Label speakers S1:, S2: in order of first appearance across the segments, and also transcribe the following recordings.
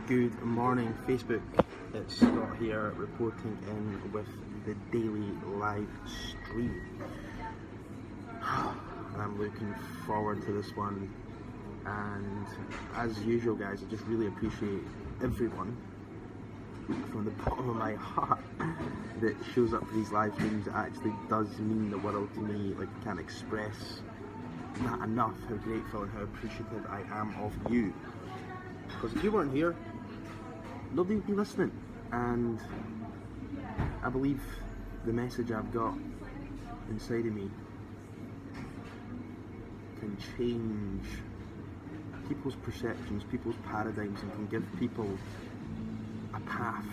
S1: Good morning, Facebook. It's Scott here reporting in with the daily live stream. I'm looking forward to this one, and as usual, guys, I just really appreciate everyone from the bottom of my heart that shows up for these live streams. It actually does mean the world to me. Like, I can't express that enough how grateful and how appreciative I am of you. Because if you weren't here, nobody would be listening, and I believe the message I've got inside of me can change people's perceptions, people's paradigms, and can give people a path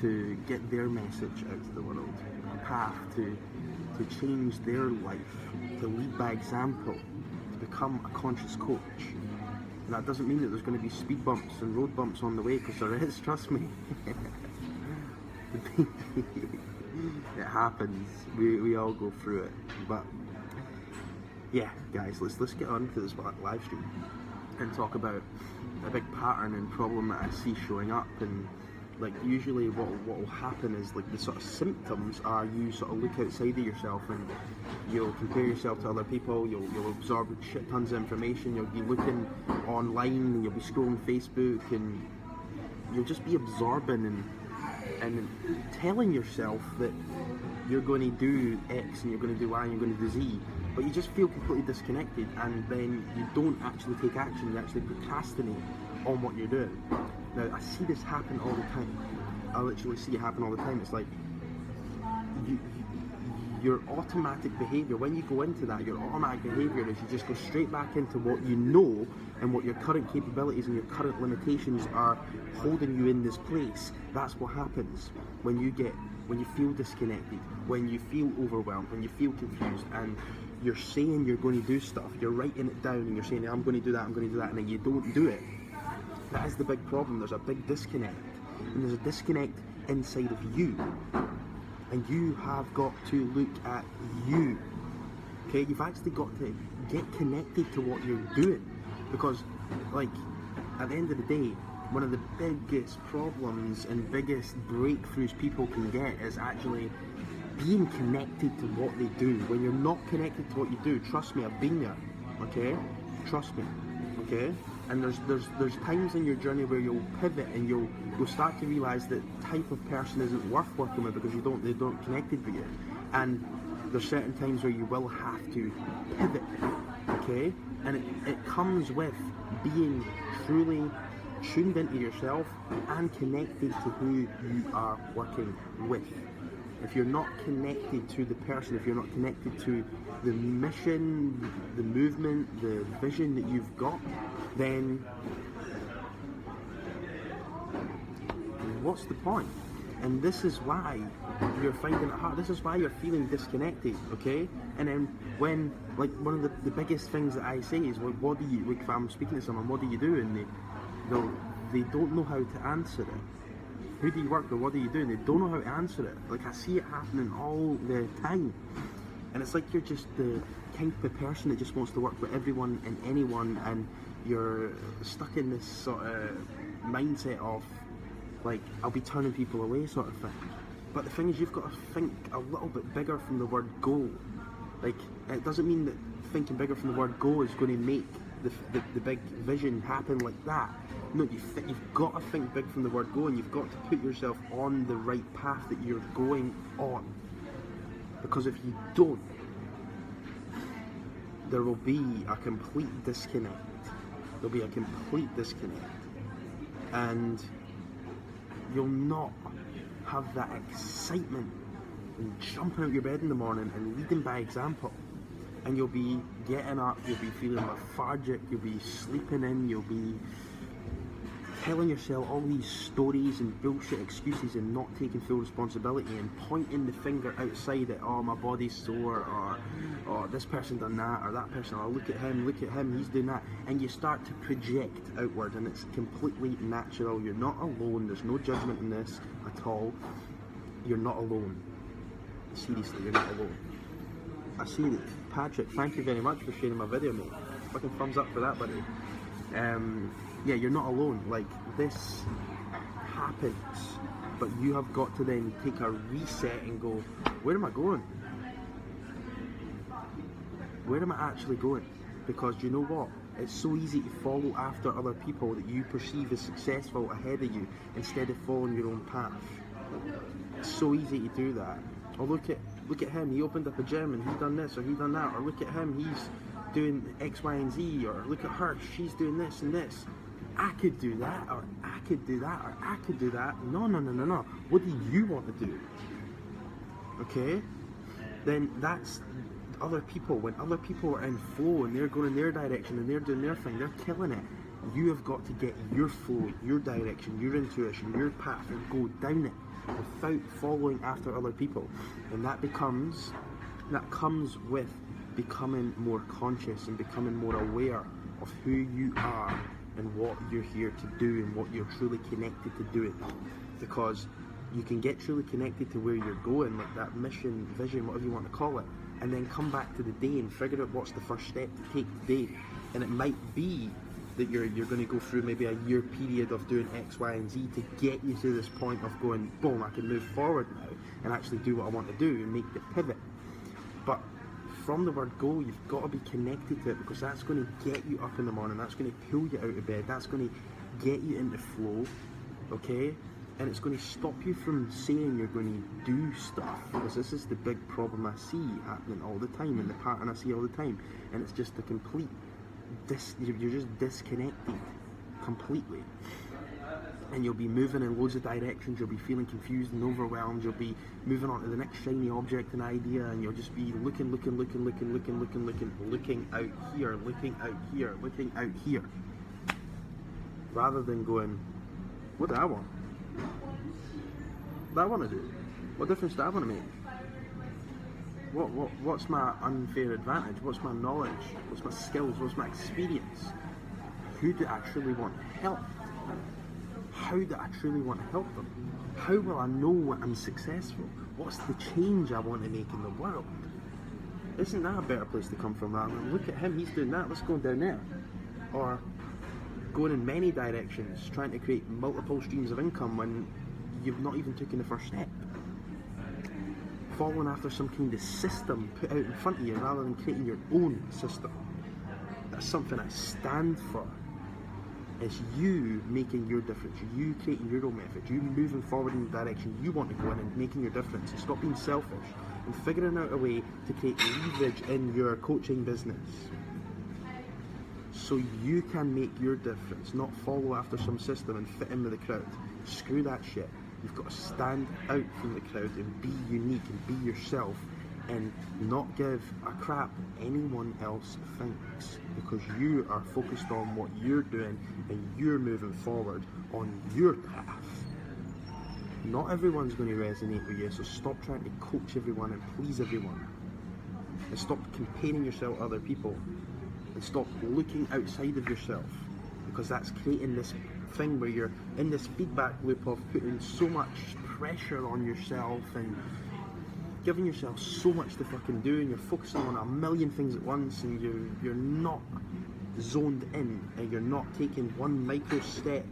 S1: to get their message out to the world, a path to change their life, to lead by example, to become a conscious coach. And that doesn't mean that there's going to be speed bumps and road bumps on the way, because there is, trust me. It happens. We all go through it. But yeah, guys, let's get on to this live stream and talk about a big pattern and problem that I see showing up. And like, usually what will happen is, like, the sort of symptoms are you sort of look outside of yourself and you'll compare yourself to other people, you'll absorb shit tons of information, you'll be looking online and you'll be scrolling Facebook, and you'll just be absorbing and telling yourself that you're going to do X and you're going to do Y and you're going to do Z, but you just feel completely disconnected, and then you don't actually take action, you actually procrastinate on what you're doing. Now, I see this happen all the time. I literally see it happen all the time. It's like your automatic behaviour, when you go into that, your automatic behaviour is you just go straight back into what you know and what your current capabilities and your current limitations are holding you in this place. That's what happens when you feel disconnected, when you feel overwhelmed, when you feel confused, and you're saying you're going to do stuff, you're writing it down and you're saying, I'm going to do that, I'm going to do that, and then you don't do it. That is the big problem. There's a big disconnect, and there's a disconnect inside of you, and you have got to look at you. Okay, you've actually got to get connected to what you're doing, because, like, at the end of the day, one of the biggest problems and biggest breakthroughs people can get is actually being connected to what they do. When you're not connected to what you do, trust me, I've been there. Okay, trust me. Okay. And there's times in your journey where you'll pivot and you'll start to realise that type of person isn't worth working with because they don't connected with you. And there's certain times where you will have to pivot, okay? And it comes with being truly tuned into yourself and connected to who you are working with. If you're not connected to the person, if you're not connected to the mission, the movement, the vision that you've got, then what's the point? And this is why you're finding it hard. This is why you're feeling disconnected, okay? And then when, like, one of the biggest things that I say is, well, what do you, like, if I'm speaking to someone, what do you do? And they don't know how to answer it. Who do you work with? What do you do? And they don't know how to answer it. Like, I see it happening all the time. And it's like you're just the kind of person that just wants to work with everyone and anyone, and you're stuck in this sort of mindset of, like, I'll be turning people away sort of thing. But the thing is, you've got to think a little bit bigger from the word go. Like, it doesn't mean that thinking bigger from the word go is going to make the big vision happen like that. No, you've got to think big from the word go, and you've got to put yourself on the right path that you're going on. Because if you don't, there will be a complete disconnect. There'll be a complete disconnect. And you'll not have that excitement and jumping out your bed in the morning and leading by example. And you'll be getting up, you'll be feeling lethargic, you'll be sleeping in, you'll be telling yourself all these stories and bullshit excuses and not taking full responsibility and pointing the finger outside at, oh, my body's sore, or oh, this person done that, or that person, oh, look at him, he's doing that. And you start to project outward, and it's completely natural. You're not alone. There's no judgment in this at all. You're not alone. Seriously, you're not alone. I see that. Patrick, thank you very much for sharing my video, mate. Fucking thumbs up for that, buddy. yeah, you're not alone. Like, this happens, but you have got to then take a reset and go, where am I going? Where am I actually going? Because you know what? It's so easy to follow after other people that you perceive as successful ahead of you instead of following your own path. It's so easy to do that. Or look at him, he opened up a gym and he done this or he done that. Or look at him, he's doing X, Y, and Z. Or look at her, she's doing this and this. I could do that, or I could do that, or I could do that. No, no, no, no, no. What do you want to do? Okay? Then that's other people. When other people are in flow and they're going in their direction and they're doing their thing, they're killing it. You have got to get your flow, your direction, your intuition, your path, and go down it without following after other people. And that comes with becoming more conscious and becoming more aware of who you are and what you're here to do and what you're truly connected to doing. Because you can get truly connected to where you're going, like that mission, vision, whatever you want to call it, and then come back to the day and figure out what's the first step to take today. And it might be that you're going to go through maybe a year period of doing X, Y, and Z to get you to this point of going, boom, I can move forward now and actually do what I want to do and make the pivot. But from the word go, you've got to be connected to it, because that's going to get you up in the morning, that's going to pull you out of bed, that's going to get you into flow, okay? And it's going to stop you from saying you're going to do stuff, because this is the big problem I see happening all the time, and the pattern I see all the time, and it's just the complete, you're just disconnected completely. And you'll be moving in loads of directions, you'll be feeling confused and overwhelmed, you'll be moving on to the next shiny object and idea, and you'll just be looking out here, rather than going, what do I want? What do I want to do? What difference do I want to make? What's my unfair advantage? What's my knowledge? What's my skills? What's my experience? Who do I truly want to help? How do I truly want to help them? How will I know when I'm successful? What's the change I want to make in the world? Isn't that a better place to come from rather than, look at him, he's doing that, let's go down there? Or going in many directions, trying to create multiple streams of income when you've not even taken the first step. Following after some kind of system put out in front of you rather than creating your own system. That's something I stand for. It's you making your difference, you creating your own method, you moving forward in the direction you want to go in and making your difference, and stop being selfish and figuring out a way to create leverage in your coaching business so you can make your difference, not follow after some system and fit in with the crowd. Screw that shit. You've got to stand out from the crowd and be unique and be yourself and not give a crap anyone else thinks, because you are focused on what you're doing and you're moving forward on your path. Not everyone's going to resonate with you, so stop trying to coach everyone and please everyone, and stop comparing yourself to other people, and stop looking outside of yourself, because that's creating this thing where you're in this feedback loop of putting so much pressure on yourself and giving yourself so much to fucking do, and you're focusing on a million things at once, and you're not zoned in, and you're not taking one micro step,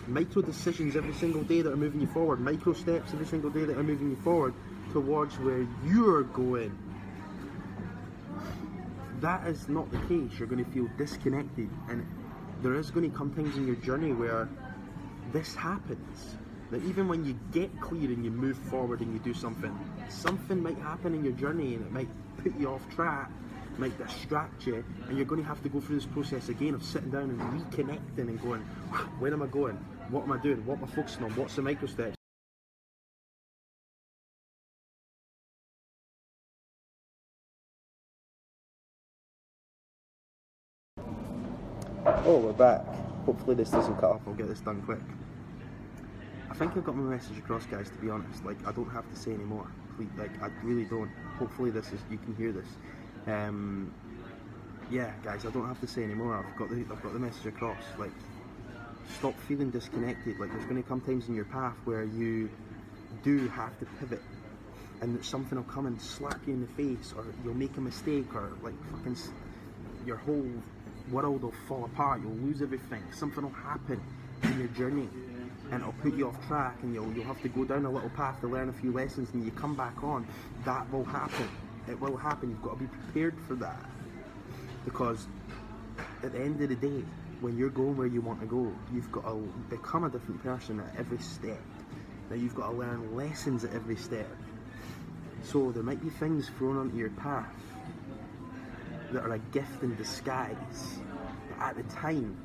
S1: micro decisions every single day that are moving you forward, micro steps every single day that are moving you forward towards where you're going. That is not the case. You're going to feel disconnected, and there is going to come times in your journey where this happens. That even when you get clear and you move forward and you do something might happen in your journey, and it might put you off track, might distract you, and you're going to have to go through this process again of sitting down and reconnecting and going, where am I going? What am I doing? What am I focusing on? What's the micro steps? Oh, we're back. Hopefully this doesn't cut off, I'll get this done quick. I think I've got my message across, guys, to be honest. Like, I don't have to say anymore. Like, I really don't. Hopefully you can hear this. Yeah, guys, I don't have to say anymore. I've got the message across. Like, stop feeling disconnected. Like, there's going to come times in your path where you do have to pivot, and something will come and slap you in the face, or you'll make a mistake, or like fucking your whole world will fall apart, you'll lose everything, something will happen in your journey and it'll put you off track, and you'll have to go down a little path to learn a few lessons, and you come back on. That will happen. It will happen. You've got to be prepared for that, because at the end of the day, when you're going where you want to go, you've got to become a different person at every step. Now you've got to learn lessons at every step. So there might be things thrown onto your path that are a gift in disguise, but at the time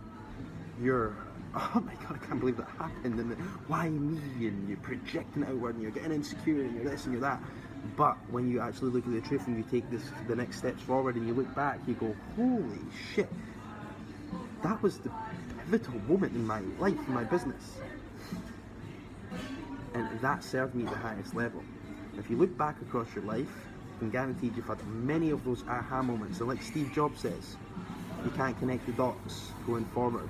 S1: you're, oh my god, I can't believe that happened, and why me, and you're projecting outward, and you're getting insecure, and you're this and you're that. But when you actually look at the truth and you take the next steps forward and you look back, you go, holy shit, that was the pivotal moment in my life, in my business, and that served me at the highest level. If you look back across your life, I can guarantee you've had many of those aha moments, and like Steve Jobs says, you can't connect the dots going forward.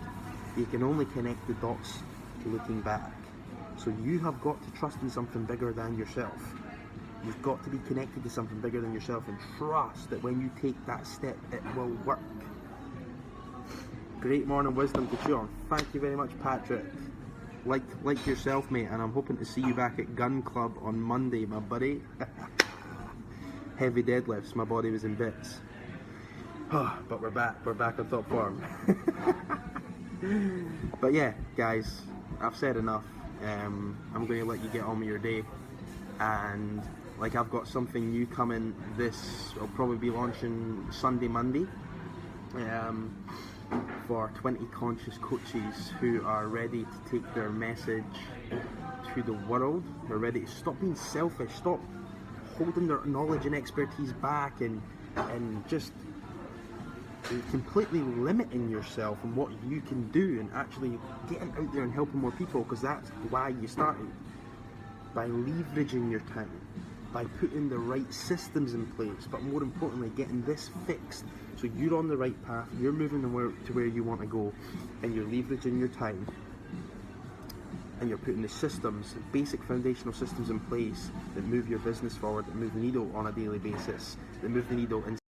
S1: You can only connect the dots looking back. So you have got to trust in something bigger than yourself. You've got to be connected to something bigger than yourself and trust that when you take that step, it will work. Great morning wisdom to chew on. Thank you very much, Patrick. Like yourself, mate, and I'm hoping to see you back at Gun Club on Monday, my buddy. Heavy deadlifts, my body was in bits. But we're back on top form. But yeah, guys, I've said enough. I'm going to let you get on with your day, and like, I've got something new coming. This will probably be launching Sunday, Monday, for 20 conscious coaches who are ready to take their message to the world. They're ready to stop being selfish, stop holding their knowledge and expertise back, and just completely limiting yourself and what you can do, and actually getting out there and helping more people, because that's why you started. By leveraging your time, by putting the right systems in place, but more importantly, getting this fixed so you're on the right path, you're moving to where you want to go, and you're leveraging your time, and you're putting the systems, basic foundational systems in place that move your business forward, that move the needle on a daily basis, that move the needle in